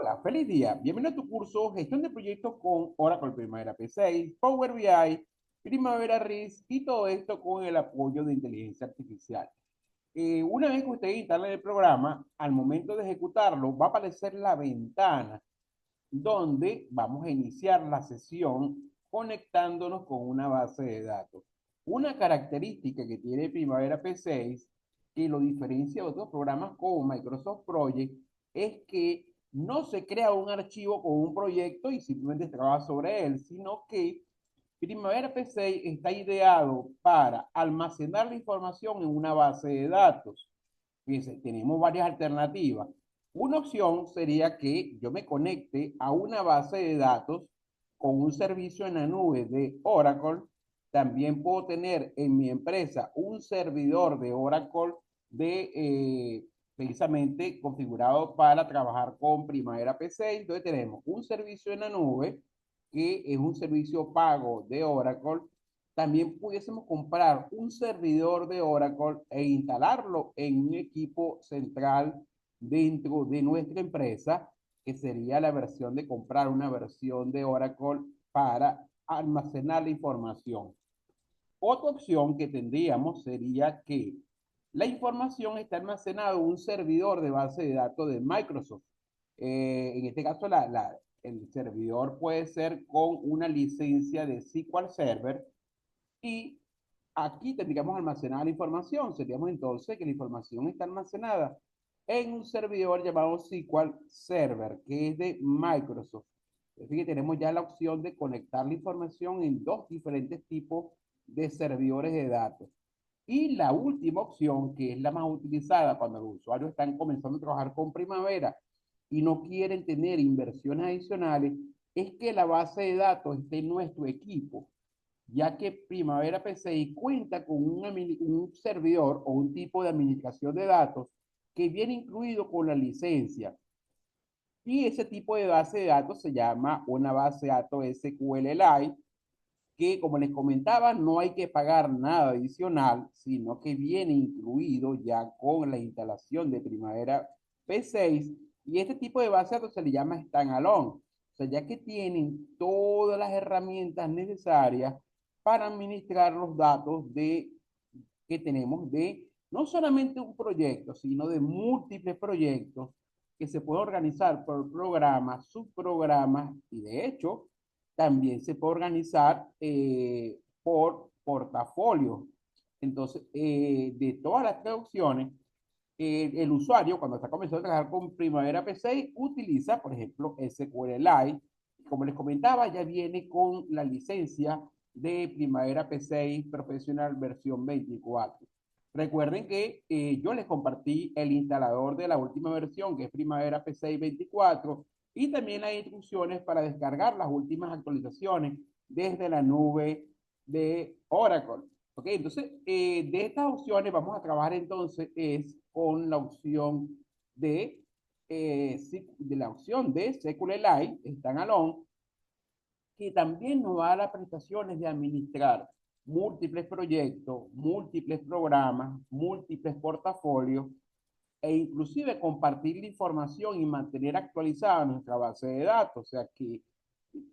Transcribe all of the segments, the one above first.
Hola, feliz día. Bienvenido a tu curso Gestión de Proyectos con Oracle Primavera P6, Power BI, Primavera RIS y todo esto con el apoyo de inteligencia artificial. Una vez que usted instale el programa, al momento de ejecutarlo, va a aparecer la ventana donde vamos a iniciar la sesión conectándonos con una base de datos. Una característica que tiene Primavera P6 que lo diferencia de otros programas como Microsoft Project es que no se crea un archivo con un proyecto y simplemente se trabaja sobre él, sino que Primavera P6 está ideado para almacenar la información en una base de datos. Fíjense, tenemos varias alternativas. Una opción sería que yo me conecte a una base de datos con un servicio en la nube de Oracle. También puedo tener en mi empresa un servidor de Oracle de precisamente configurado para trabajar con Primavera P6. Entonces tenemos un servicio en la nube que es un servicio pago de Oracle. También pudiésemos comprar un servidor de Oracle e instalarlo en un equipo central dentro de nuestra empresa, que sería la versión de comprar una versión de Oracle para almacenar la información. Otra opción que tendríamos sería que la información está almacenada en un servidor de base de datos de Microsoft. En este caso, el servidor puede ser con una licencia de SQL Server y aquí tendríamos almacenada la información. Seríamos entonces que la información está almacenada en un servidor llamado SQL Server, que es de Microsoft. Así que tenemos ya la opción de conectar la información en dos diferentes tipos de servidores de datos. Y la última opción, que es la más utilizada cuando los usuarios están comenzando a trabajar con Primavera y no quieren tener inversiones adicionales, es que la base de datos esté en nuestro equipo, ya que Primavera P6 cuenta con un servidor o un tipo de administración de datos que viene incluido con la licencia. Y ese tipo de base de datos se llama una base de datos SQLite, que como les comentaba, no hay que pagar nada adicional, sino que viene incluido ya con la instalación de Primavera P6. Y este tipo de base de datos se le llama standalone. O sea, ya que tienen todas las herramientas necesarias para administrar los datos que tenemos de no solamente un proyecto, sino de múltiples proyectos que se pueden organizar por programas, subprogramas y de hecho también se puede organizar por portafolio. Entonces, de todas las traducciones, el usuario cuando está comenzando a trabajar con Primavera P6 utiliza, por ejemplo, SQLite. Como les comentaba, ya viene con la licencia de Primavera P6 Profesional versión 24. Recuerden que yo les compartí el instalador de la última versión, que es Primavera P6 24, y también hay instrucciones para descargar las últimas actualizaciones desde la nube de Oracle. Ok, entonces, de estas opciones vamos a trabajar entonces es con la opción de la opción de SQLite, Standalone, que también nos da las prestaciones de administrar múltiples proyectos, múltiples programas, múltiples portafolios e inclusive compartir la información y mantener actualizada nuestra base de datos. O sea que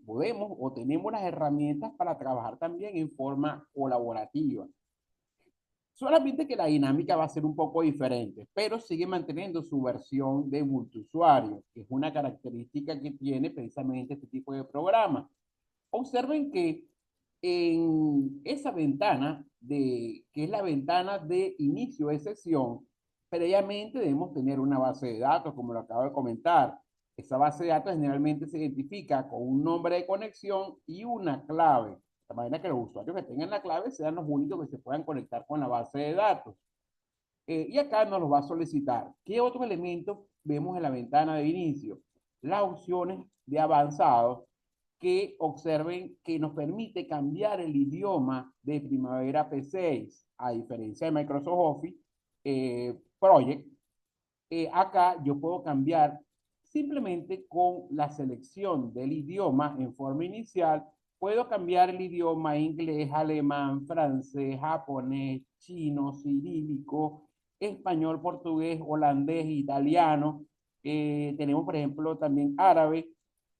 podemos o tenemos las herramientas para trabajar también en forma colaborativa. Solamente que la dinámica va a ser un poco diferente, pero sigue manteniendo su versión de multiusuario, que es una característica que tiene precisamente este tipo de programa. Observen que en esa ventana, que es la ventana de inicio de sesión, previamente debemos tener una base de datos, como lo acabo de comentar. Esa base de datos generalmente se identifica con un nombre de conexión y una clave. De manera que los usuarios que tengan la clave sean los únicos que se puedan conectar con la base de datos. Y acá nos lo va a solicitar. ¿Qué otros elementos vemos en la ventana de inicio? Las opciones de avanzado que observen que nos permite cambiar el idioma de Primavera P6, a diferencia de Microsoft Office Project. Acá yo puedo cambiar simplemente con la selección del idioma en forma inicial. Puedo cambiar el idioma inglés, alemán, francés, japonés, chino, cirílico, español, portugués, holandés, italiano. Tenemos, por ejemplo, también árabe,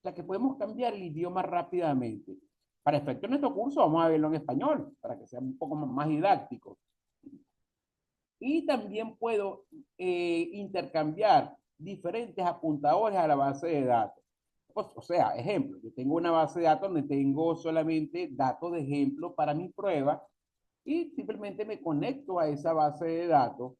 la que podemos cambiar el idioma rápidamente. Para efecto de nuestro curso, vamos a verlo en español, para que sea un poco más didáctico. Y también puedo intercambiar diferentes apuntadores a la base de datos. Pues, o sea, ejemplo, yo tengo una base de datos donde tengo solamente datos de ejemplo para mi prueba y simplemente me conecto a esa base de datos.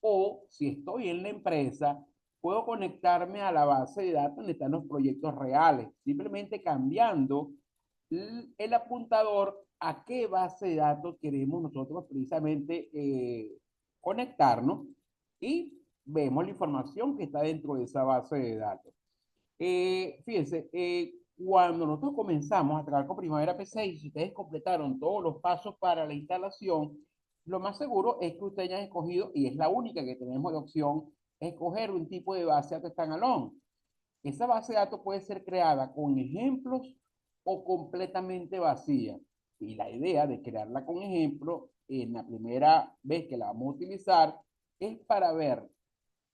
O si estoy en la empresa, puedo conectarme a la base de datos donde están los proyectos reales, simplemente cambiando el apuntador a qué base de datos queremos nosotros precisamente conectarnos y vemos la información que está dentro de esa base de datos. Fíjense, cuando nosotros comenzamos a trabajar con Primavera P6, si ustedes completaron todos los pasos para la instalación, lo más seguro es que ustedes hayan escogido, y es la única que tenemos de opción, escoger un tipo de base de datos standalone. Esa base de datos puede ser creada con ejemplos o completamente vacía. Y la idea de crearla con ejemplos en la primera vez que la vamos a utilizar es para ver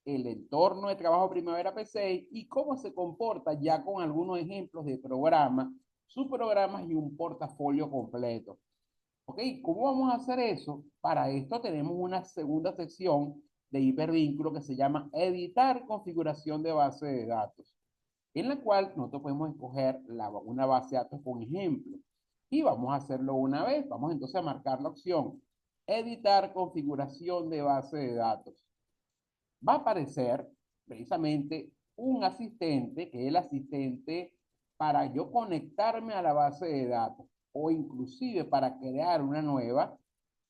el entorno de trabajo Primavera P6 y cómo se comporta ya con algunos ejemplos de programas, subprogramas y un portafolio completo. ¿Ok? ¿Cómo vamos a hacer eso? Para esto tenemos una segunda sección de hipervínculo que se llama editar configuración de base de datos, en la cual nosotros podemos escoger una base de datos con ejemplo. Y vamos a hacerlo una vez. Vamos entonces a marcar la opción editar configuración de base de datos. Va a aparecer precisamente un asistente, que es el asistente para yo conectarme a la base de datos o inclusive para crear una nueva.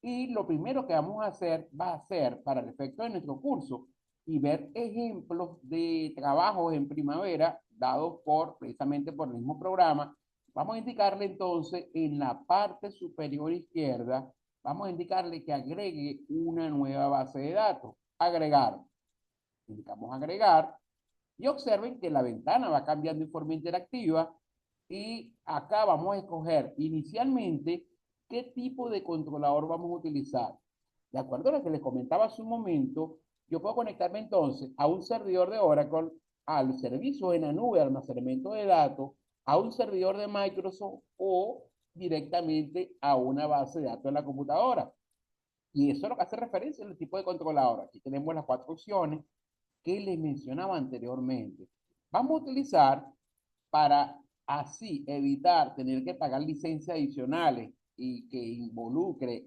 Y lo primero que vamos a hacer va a ser, para el efecto de nuestro curso, y ver ejemplos de trabajos en primavera dados precisamente por el mismo programa. Vamos a indicarle entonces en la parte superior izquierda, vamos a indicarle que agregue una nueva base de datos. Agregar. Indicamos agregar y observen que la ventana va cambiando de forma interactiva y acá vamos a escoger inicialmente qué tipo de controlador vamos a utilizar. De acuerdo a lo que les comentaba hace un momento, yo puedo conectarme entonces a un servidor de Oracle, al servicio en la nube de almacenamiento de datos, a un servidor de Microsoft o directamente a una base de datos en la computadora. Y eso es lo que hace referencia al tipo de controlador. Aquí tenemos las cuatro opciones que les mencionaba anteriormente. Vamos a utilizar para así evitar tener que pagar licencias adicionales y que involucre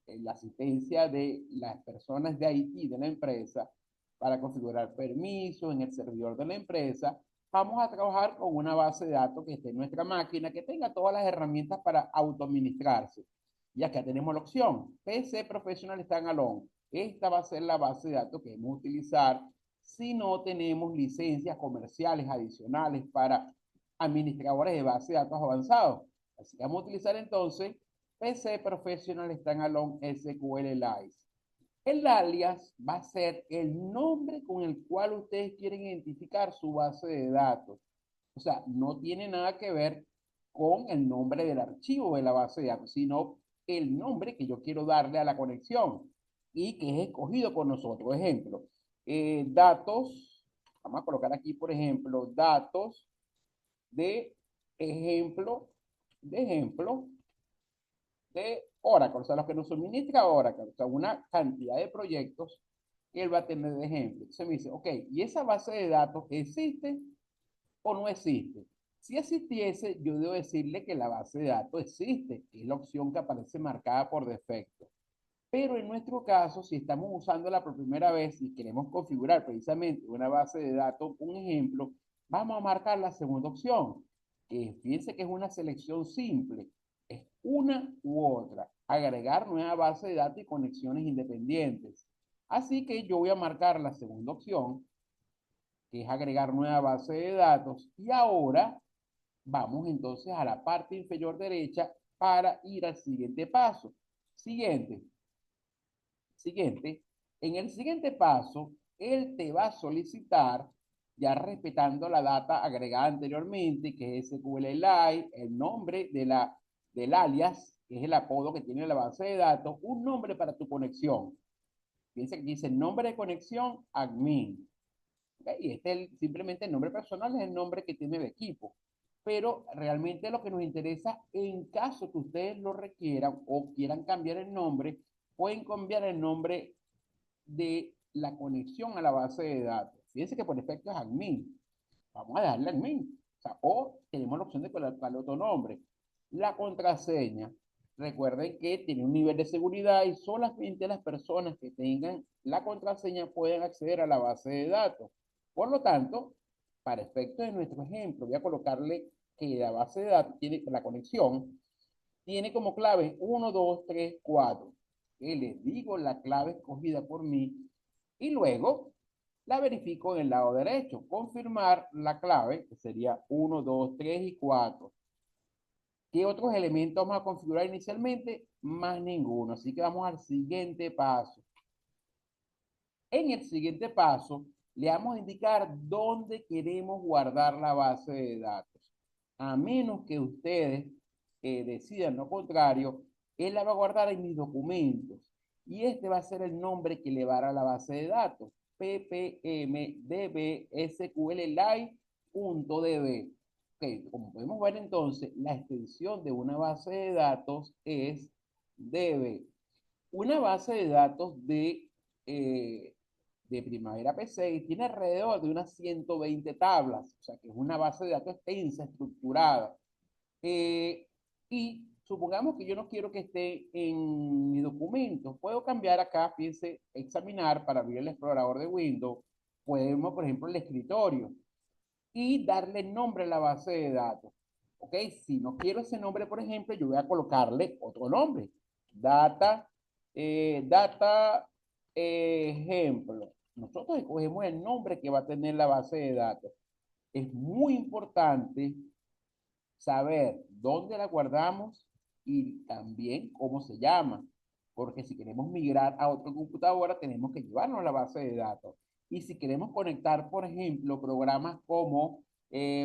la asistencia de las personas de IT de la empresa para configurar permisos en el servidor de la empresa. Vamos a trabajar con una base de datos que esté en nuestra máquina, que tenga todas las herramientas para autoadministrarse. Y acá tenemos la opción PC Professional Standalone. Esta va a ser la base de datos que vamos a utilizar si no tenemos licencias comerciales adicionales para administradores de base de datos avanzados. Así que vamos a utilizar entonces PC Professional Standalone SQLite. El alias va a ser el nombre con el cual ustedes quieren identificar su base de datos. O sea, no tiene nada que ver con el nombre del archivo de la base de datos, sino el nombre que yo quiero darle a la conexión y que es escogido por nosotros. Ejemplo, datos, vamos a colocar aquí, por ejemplo, datos de ejemplo, de Oracle, o sea, los que nos suministra Oracle, o sea, una cantidad de proyectos que él va a tener de ejemplo. Entonces me dice, ok, ¿y esa base de datos existe o no existe? Si existiese, yo debo decirle que la base de datos existe, que es la opción que aparece marcada por defecto. Pero en nuestro caso, si estamos usándola por primera vez y queremos configurar precisamente una base de datos, un ejemplo, vamos a marcar la segunda opción, que fíjense que es una selección simple, es una u otra, agregar nueva base de datos y conexiones independientes. Así que yo voy a marcar la segunda opción, que es agregar nueva base de datos, y ahora vamos entonces a la parte inferior derecha para ir al siguiente paso. Siguiente, en el siguiente paso, él te va a solicitar, ya respetando la data agregada anteriormente, que es SQLite, el nombre del alias, que es el apodo que tiene la base de datos, un nombre para tu conexión. Piensa que dice nombre de conexión, admin. Y este es simplemente el nombre personal, es el nombre que tiene el equipo. Pero realmente lo que nos interesa, en caso que ustedes lo requieran o quieran cambiar el nombre, pueden cambiar el nombre de la conexión a la base de datos. Fíjense que por defecto es admin. Vamos a darle admin. O sea, o tenemos la opción de colocarle otro nombre. La contraseña. Recuerden que tiene un nivel de seguridad y solamente las personas que tengan la contraseña pueden acceder a la base de datos. Por lo tanto, para efectos de nuestro ejemplo, voy a colocarle que la base de datos tiene la conexión, tiene como clave 1, 2, 3, 4. Que les digo la clave escogida por mí y luego la verifico en el lado derecho. Confirmar la clave, que sería 1, 2, 3 y 4. ¿Qué otros elementos vamos a configurar inicialmente? Más ninguno. Así que vamos al siguiente paso. En el siguiente paso, le vamos a indicar dónde queremos guardar la base de datos. A menos que ustedes decidan lo contrario, él la va a guardar en mis documentos. Y este va a ser el nombre que le va a dar a la base de datos. ppmdbsqlite.db. Okay, como podemos ver entonces, la extensión de una base de datos es db. Una base de datos de Primavera P6 tiene alrededor de unas 120 tablas, o sea que es una base de datos extensa, estructurada. Y supongamos que yo no quiero que esté en mi documento, puedo cambiar acá, fíjense, examinar para abrir el explorador de Windows, podemos, por ejemplo, el escritorio y darle nombre a la base de datos. ¿Ok? Si no quiero ese nombre, por ejemplo, yo voy a colocarle otro nombre. Data, data ejemplo. Nosotros escogemos el nombre que va a tener la base de datos. Es muy importante saber dónde la guardamos y también cómo se llama, porque si queremos migrar a otra computadora tenemos que llevarnos a la base de datos. Y si queremos conectar, por ejemplo, programas como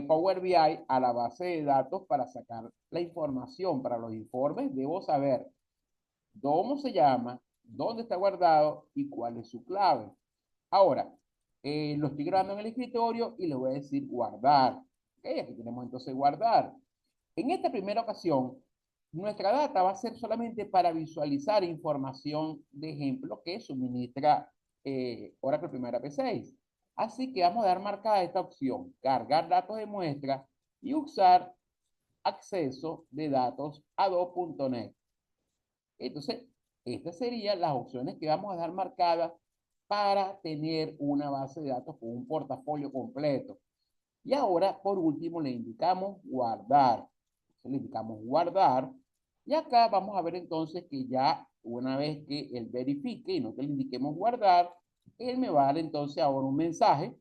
Power BI a la base de datos para sacar la información para los informes, debo saber cómo se llama, dónde está guardado y cuál es su clave. Ahora, lo estoy grabando en el escritorio y le voy a decir guardar. Ok, aquí tenemos entonces guardar. En esta primera ocasión, nuestra data va a ser solamente para visualizar información de ejemplo que suministra Oracle Primavera P6. Así que vamos a dar marcada esta opción, cargar datos de muestra y usar acceso de datos a Adobe.net. Entonces, estas serían las opciones que vamos a dar marcadas para tener una base de datos con un portafolio completo. Y ahora, por último, le indicamos guardar. Le indicamos guardar. Y acá vamos a ver entonces que ya una vez que él verifique y no que le indiquemos guardar, él me va a dar entonces ahora un mensaje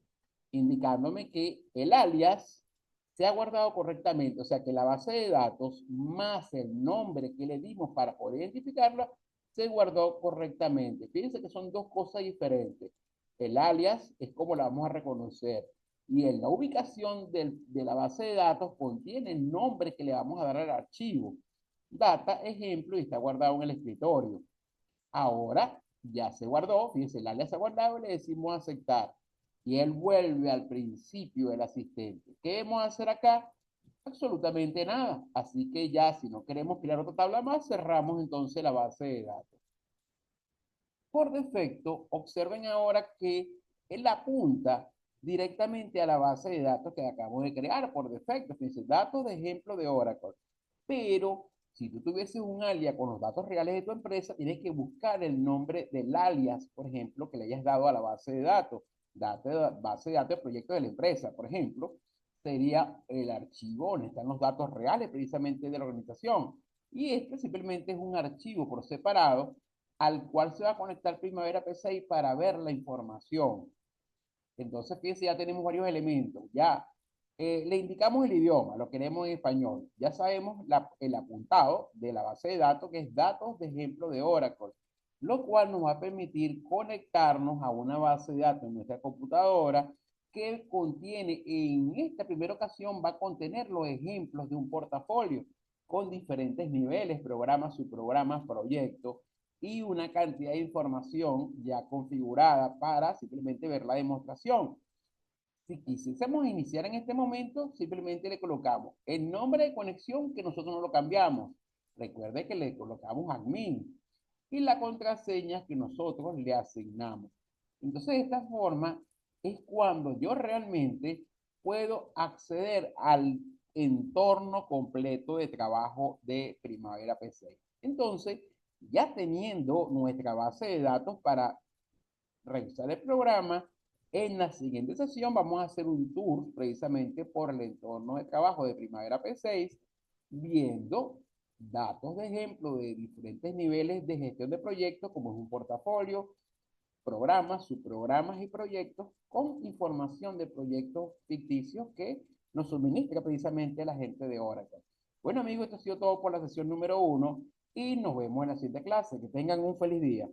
indicándome que el alias se ha guardado correctamente. O sea que la base de datos más el nombre que le dimos para poder identificarla se guardó correctamente. Fíjense que son dos cosas diferentes. El alias es como la vamos a reconocer y en la ubicación de la base de datos contiene el nombre que le vamos a dar al archivo. Data, ejemplo, y está guardado en el escritorio. Ahora ya se guardó, fíjense, el alias se ha guardado y le decimos aceptar. Y él vuelve al principio del asistente. ¿Qué debemos hacer acá? Absolutamente nada. Así que ya, si no queremos crear otra tabla más, cerramos entonces la base de datos. Por defecto, observen ahora que él apunta directamente a la base de datos que acabamos de crear por defecto. Fíjense, datos de ejemplo de Oracle. Pero si tú tuvieses un alias con los datos reales de tu empresa, tienes que buscar el nombre del alias, por ejemplo, que le hayas dado a la base de datos. Base de datos de proyecto de la empresa, por ejemplo, sería el archivo donde están los datos reales precisamente de la organización. Y este simplemente es un archivo por separado al cual se va a conectar Primavera P6 para ver la información. Entonces, fíjense, ya tenemos varios elementos. Ya le indicamos el idioma, lo queremos en español. Ya sabemos el apuntado de la base de datos, que es datos de ejemplo de Oracle, lo cual nos va a permitir conectarnos a una base de datos en nuestra computadora que contiene, en esta primera ocasión, va a contener los ejemplos de un portafolio con diferentes niveles, programas, subprogramas, proyectos y una cantidad de información ya configurada para simplemente ver la demostración. Si quisiésemos iniciar en este momento, simplemente le colocamos el nombre de conexión que nosotros no lo cambiamos. Recuerde que le colocamos admin y la contraseña que nosotros le asignamos. Entonces, de esta forma es cuando yo realmente puedo acceder al entorno completo de trabajo de Primavera P6. Entonces, ya teniendo nuestra base de datos para revisar el programa, en la siguiente sesión vamos a hacer un tour precisamente por el entorno de trabajo de Primavera P6, viendo datos de ejemplo de diferentes niveles de gestión de proyectos, como es un portafolio, programas, subprogramas y proyectos, con información de proyectos ficticios que nos suministra precisamente la gente de Oracle. Bueno amigos, esto ha sido todo por la sesión número 1 y nos vemos en la siguiente clase. Que tengan un feliz día.